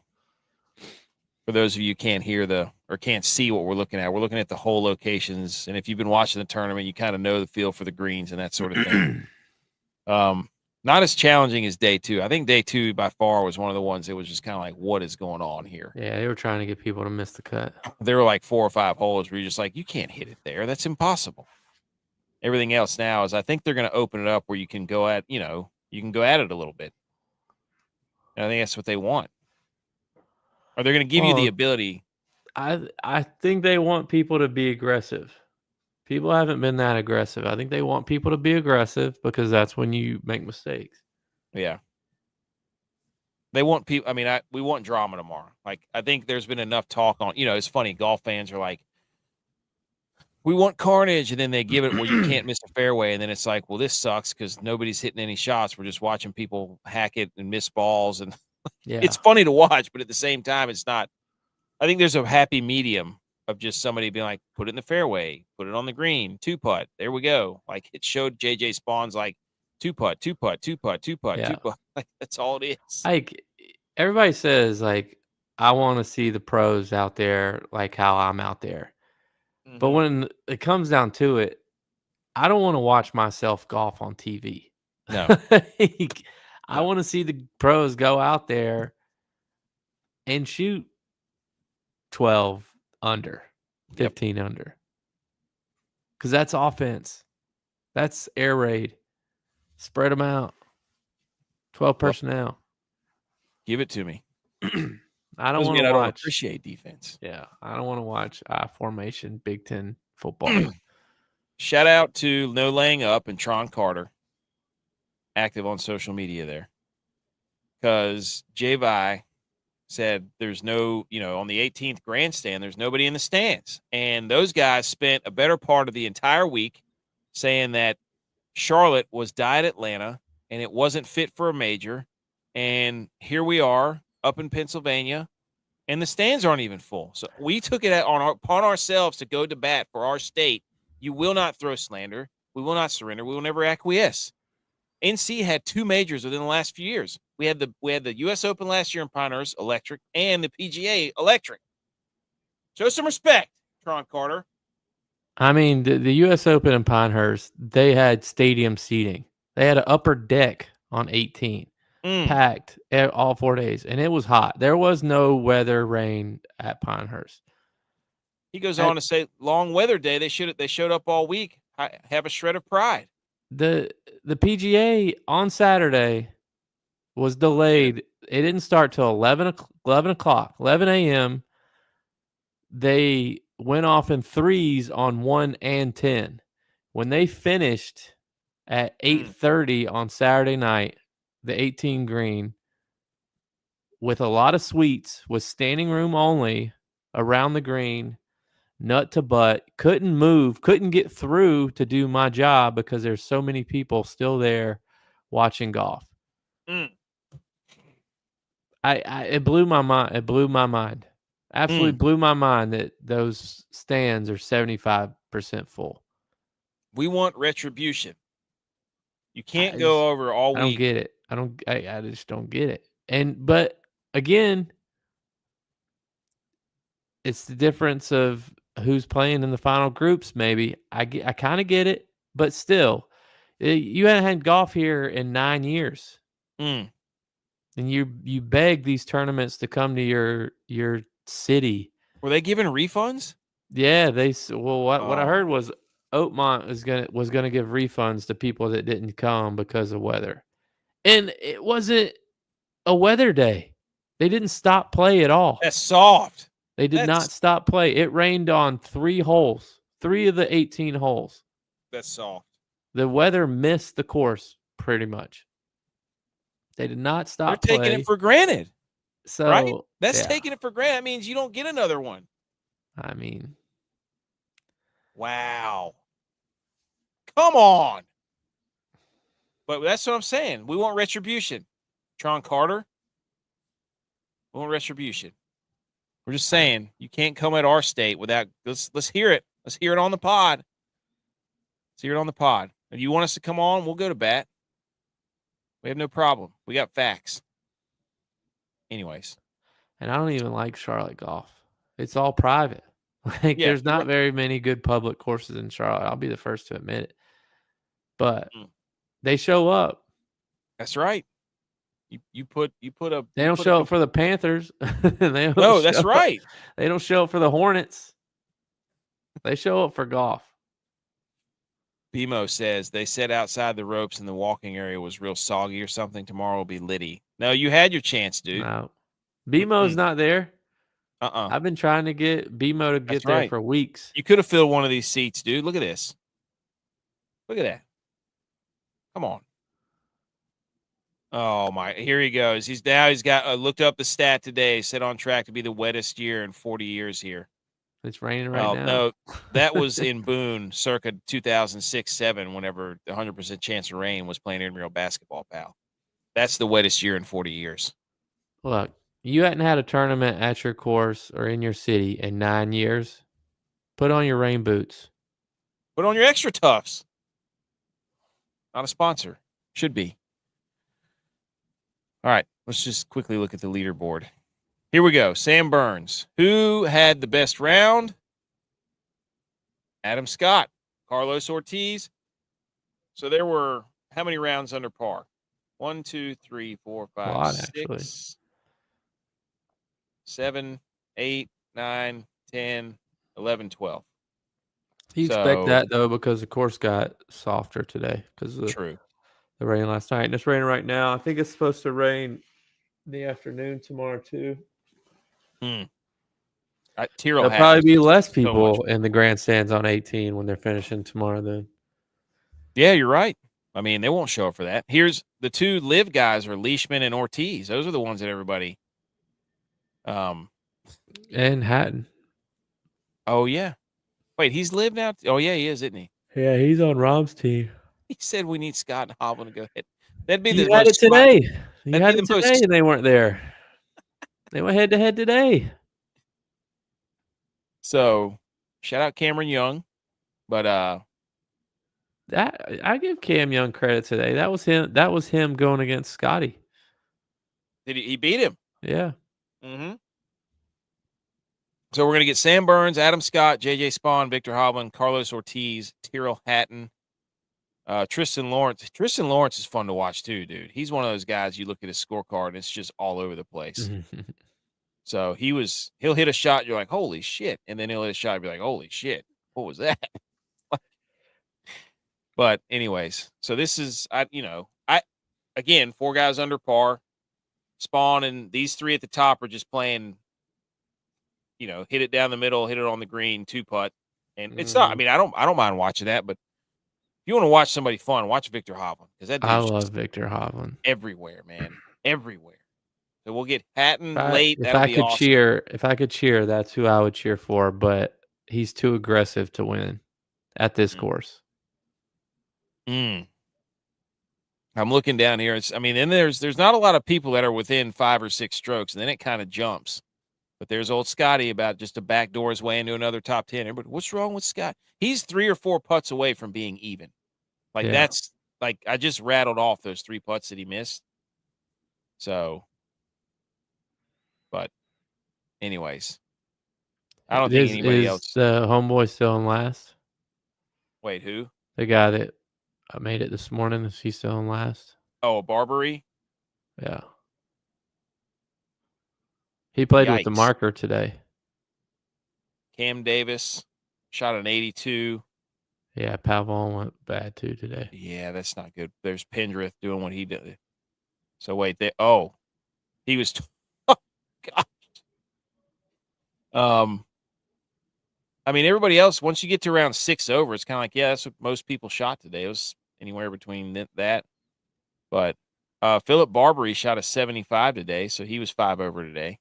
For those of you who can't hear or can't see what we're looking at, we're looking at the hole locations. And if you've been watching the tournament, you kind of know the feel for the greens and that sort of thing. Not as challenging as day 2. I think day 2 by far was one of the ones that was just kind of like, what is going on here?
Yeah, they were trying to get people to miss the cut.
There were like 4 or 5 holes where you're just like, you can't hit it there. That's impossible. Everything else now is I think they're going to open it up where you can go at, you can go at it a little bit. And I think that's what they want. Are they going to give you the ability?
I think they want people to be aggressive. People haven't been that aggressive. I think they want people to be aggressive because that's when you make mistakes.
Yeah. They want people. I mean, we want drama tomorrow. Like, I think there's been enough talk on, it's funny. Golf fans are like, we want carnage, and then they give it where you can't miss a fairway, and then it's like, well, this sucks because nobody's hitting any shots. We're just watching people hack it and miss balls, and
Yeah.
it's funny to watch, but at the same time, it's not. I think there's a happy medium of just somebody being like, put it in the fairway, put it on the green, 2-putt. There we go. Like it showed JJ Spawn's like 2-putt, 2-putt, 2-putt, 2-putt,
Yeah.
2-putt. Like that's all it is.
Like everybody says, like, I want to see the pros out there like how I'm out there. But
Mhm.
when it comes down to it, I don't want to watch myself golf on TV.
No.
Like, I
No.
want to see the pros go out there and shoot 12 under,
Yep.
15 under. Because that's offense. That's air raid. Spread them out. 12
Well,
personnel.
give it to me.
I don't
Doesn't
want
mean
to
I don't
watch.
appreciate defense.
Yeah, I don't want to watch formation Big Ten football.
Shout out to No Laying Up and Tron Carter, active on social media there. Because J-Vi said there's no, on the 18th grandstand, there's nobody in the stands. And those guys spent a better part of the entire week saying that Charlotte was dyed Atlanta and it wasn't fit for a major. And here we are up in Pennsylvania, and the stands aren't even full. So we took it upon ourselves to go to bat for our state. You will not throw slander. We will not surrender. We will never acquiesce. NC had 2 majors within the last few years. We had the U.S. Open last year in Pinehurst, electric, and the PGA, electric. Show some respect, Tron Carter.
I mean, the U.S. Open in Pinehurst, they had stadium seating. They had an upper deck on 18, packed all 4 days, and it was hot. There was no weather, rain at Pinehurst.
He goes on to say, long weather day, they showed up all week. Have a shred of pride.
The PGA on Saturday was delayed. It didn't start till 11 o'clock, 11 a.m. They went off in threes on 1 and 10. When they finished at 8:30 on Saturday night, the 18 green, with a lot of suites, with standing room only around the green, nut to butt, couldn't move, couldn't get through to do my job because there's so many people still there watching golf. It blew my mind. It blew my mind. Absolutely blew my mind that those stands are 75% full.
We want retribution. You can't go over all week.
I don't get it. I just don't get it. But again, it's the difference of who's playing in the final groups. Maybe I kind of get it, but still, you haven't had golf here in 9 years, and you beg these tournaments to come to your city.
Were they giving refunds?
Yeah, what I heard was Oakmont was gonna give refunds to people that didn't come because of weather, and it wasn't a weather day. They didn't stop play at all.
That's soft.
They did not stop play. It rained on 3 holes, 3 of the 18 holes.
That's soft.
The weather missed the course pretty much. They did not stop
They're taking it for granted.
So
right? That's taking it for granted. That means you don't get another one.
I mean,
wow. Come on. But that's what I'm saying. We want retribution. Tron Carter, we want retribution. We're just saying you can't come at our state without let's hear it. Let's hear it on the pod. Let's hear it on the pod. If you want us to come on, we'll go to bat. We have no problem. We got facts. Anyways.
And I don't even like Charlotte golf. It's all private. Like there's not very many good public courses in Charlotte. I'll be the first to admit it. But they show up.
That's right. You put a.
They don't show up for the Panthers.
No, that's right.
They don't show up for the Hornets. They show up for golf.
BMO says they said outside the ropes and the walking area was real soggy or something. Tomorrow will be litty. No, you had your chance, dude.
No, BMO's not there. I've been trying to get BMO to get there for weeks.
You could have filled one of these seats, dude. Look at this. Look at that. Come on. Oh my! Here he goes. He's got looked up the stat today. Said on track to be the wettest year in 40 years here.
It's raining right
Well,
now.
no, that was in Boone circa 2006-07, whenever the 100% chance of rain was playing intramural basketball, pal. That's the wettest year in 40 years.
Look, you hadn't had a tournament at your course or in your city in 9 years. Put on your rain boots.
Put on your extra toughs. Not a sponsor. Should be. All right, let's just quickly look at the leaderboard. Here we go. Sam Burns. Who had the best round? Adam Scott. Carlos Ortiz. So there were how many rounds under par? 1, 2, 3, 4, 5,
lot,
6,
actually.
7, 8, 9, 10, 11, 12.
You expect that, though, because the course got softer today because of
True.
the rain last night. And it's raining right now. I think it's supposed to rain in the afternoon tomorrow, too.
Tyrrell
There'll
had
probably be less
so
people in the grandstands on 18 when they're finishing tomorrow, then.
Yeah, you're right. I mean, they won't show up for that. Here's the two live guys are Leishman and Ortiz. Those are the ones that everybody.
And Hatton.
Oh, yeah. Wait, he's live now? Oh, yeah, he is, isn't he?
Yeah, he's on Rom's team.
He said we need Scott and Hovland to go ahead. That'd be
You
the
had it
most
today. You
that'd
had
be
it
the
today,
most.
and they weren't there. They went head-to-head today.
So, shout out Cameron Young. But
That I give Cam Young credit today. That was him. That was him going against Scotty.
did he beat him?
Yeah.
Mm-hmm. So we're gonna get Sam Burns, Adam Scott, JJ Spaun, Victor Hovland, Carlos Ortiz, Tyrrell Hatton, Tristan Lawrence. Tristan Lawrence is fun to watch too, dude. He's one of those guys you look at his scorecard and it's just all over the place. So he'll hit a shot, you're like, holy shit. And then he'll hit a shot and be like, holy shit, what was that? But anyways, so this is again, 4 guys under par. Spawn and these 3 at the top are just playing, hit it down the middle, hit it on the green, 2-putt. And it's not, I mean, I don't mind watching that, but if you want to watch somebody fun, watch Victor Hovland, because that
I
dude's
love
just
Victor Hovland.
everywhere, man. Everywhere. So we'll get Hatton
If
late.
I
That'll be
could
awesome.
if I could cheer, that's who I would cheer for. But he's too aggressive to win at this course.
I'm looking down here. Then there's not a lot of people that are within 5 or 6 strokes, and then it kind of jumps. But there's old Scotty about just to backdoor his way into another top 10. Everybody, what's wrong with Scott? He's 3 or 4 putts away from being even. That's like I just rattled off those 3 putts that he missed. So, but anyways, I don't think anybody else.
Is the homeboy still in last?
Wait, who?
The guy that made it this morning. Is he still in last?
Oh, Barbary?
Yeah. He played with the
Yikes.
marker today.
Cam Davis shot an 82.
Yeah, Pavon went bad too today.
Yeah, that's not good. There's Pendrith doing what he did. So wait, he was. Oh gosh. Everybody else. Once you get to around 6 over, it's kind of like, yeah, that's what most people shot today. It was anywhere between that. But Philip Barbary shot a 75 today, so he was 5 over today.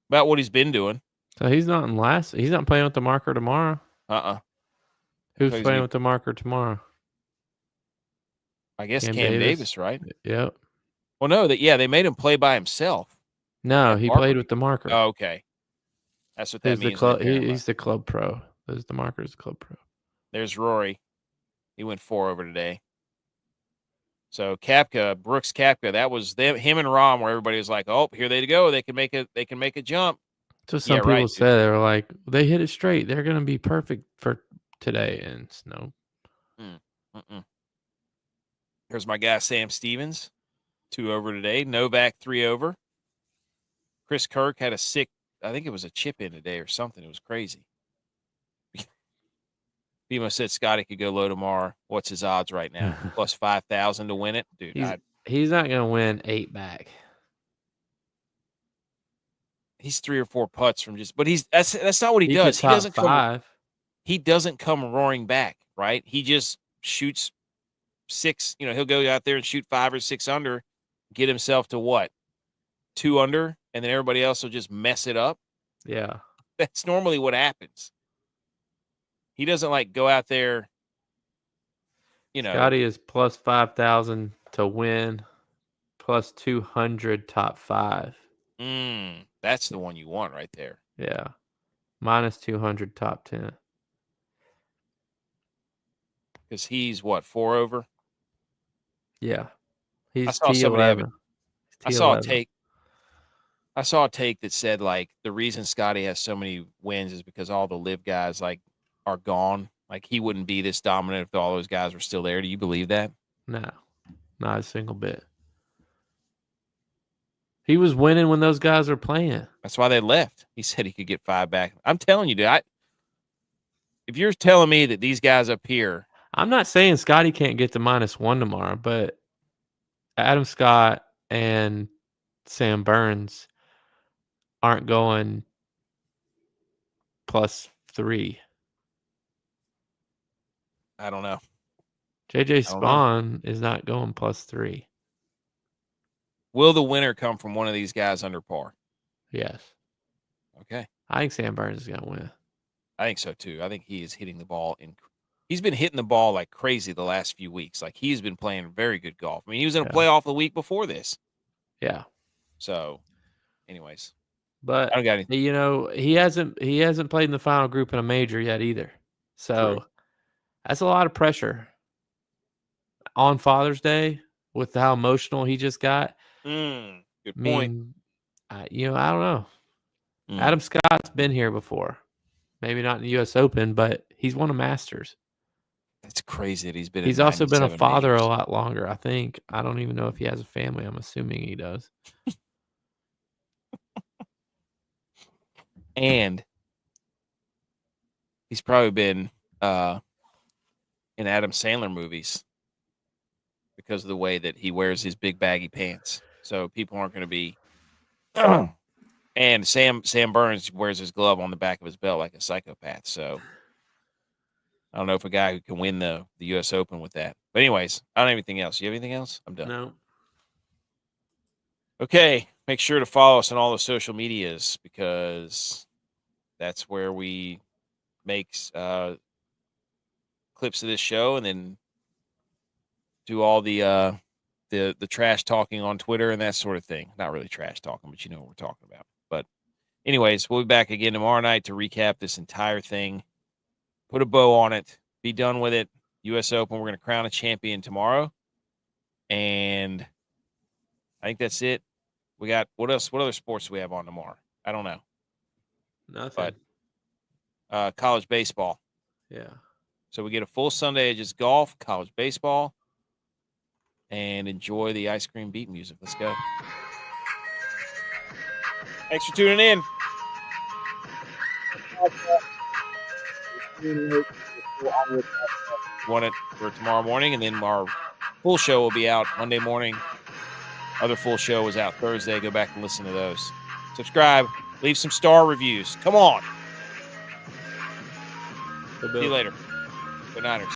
About what he's been doing.
So he's not in last. He's not playing with the marker tomorrow. Who's playing with the marker tomorrow?
I guess Cam Davis, right?
Yep.
Well, no, they made him play by himself.
No, he played with the marker.
Oh, okay. That's what that means.
He's the club pro. The marker's the club pro.
There's Rory. He went 4 over today. So Brooks Koepka, that was him and Rahm, where everybody was like, "Oh, here they go. They can make a jump."
So some people said they were like, they hit it straight. They're going to be perfect for today, and it's no.
Here's my guy Sam Stevens, 2 over today. Novak 3 over. Chris Kirk had I think it was a chip in today or something. It was crazy. Bimo said Scotty could go low tomorrow. What's his odds right now? Plus 5,000 to win it, dude.
He's not going to win 8 back.
He's 3 or 4 putts from but that's not what he does. He doesn't come. He doesn't come roaring back, right? He just shoots 6. He'll go out there and shoot 5 or 6 under, get himself to what, 2 under, and then everybody else will just mess it up.
Yeah.
That's normally what happens. He doesn't like go out there,
Scotty is plus 5,000 to win, plus 200 top 5.
That's the one you want right there.
Yeah. Minus 200 top 10.
Because he's what, 4 over?
Yeah. He's
I saw somebody have it.
T11.
I saw a take that said like the reason Scotty has so many wins is because all the live guys like are gone. Like he wouldn't be this dominant if all those guys were still there. Do you believe that?
No, not a single bit. He was winning when those guys were playing.
That's why they left. He said he could get 5 back. I'm telling you, dude. If you're telling me that these guys up here,
I'm not saying Scotty can't get to -1 tomorrow, but Adam Scott and Sam Burns aren't going +3.
I don't know.
JJ Spaun is not going +3.
Will the winner come from one of these guys under par?
Yes.
Okay.
I think Sam Burns is going to win.
I think so too. I think he is hitting the ball he's been hitting the ball like crazy the last few weeks. Like he's been playing very good golf. I mean, he was in a playoff the week before this.
Yeah.
So, anyways.
But
I don't got anything.
he hasn't played in the final group in a major yet either. So that's a lot of pressure on Father's Day with how emotional he just got.
Good point.
I don't know. Adam Scott's been here before. Maybe not in the U.S. Open, but he's won a Masters.
It's crazy that he's been.
He's also been a father a lot longer, I think. I don't even know if he has a family. I'm assuming he does.
And he's probably been in Adam Sandler movies because of the way that he wears his big baggy pants. So people aren't going to be. And Sam Burns wears his glove on the back of his belt like a psychopath. So I don't know if a guy who can win the U.S. Open with that. But anyways, I don't have anything else. You have anything else? I'm done.
No.
Okay. Make sure to follow us on all the social medias because that's where we make clips of this show and then do all the trash talking on Twitter and that sort of thing. Not really trash talking, but you know what we're talking about. But anyways, we'll be back again tomorrow night to recap this entire thing, put a bow on it, be done with it. U.S. Open, we're going to crown a champion tomorrow. And I think that's it. We got what else? What other sports do we have on tomorrow? I don't know.
Nothing.
But college baseball.
Yeah.
So we get a full Sunday of just golf, college baseball, and enjoy the ice cream beat music. Let's go. Thanks for tuning in. Want it for tomorrow morning, and then our full show will be out Monday morning. Other full show was out Thursday. Go back and listen to those. Subscribe. Leave some star reviews. Come on. See you later. Good nighters.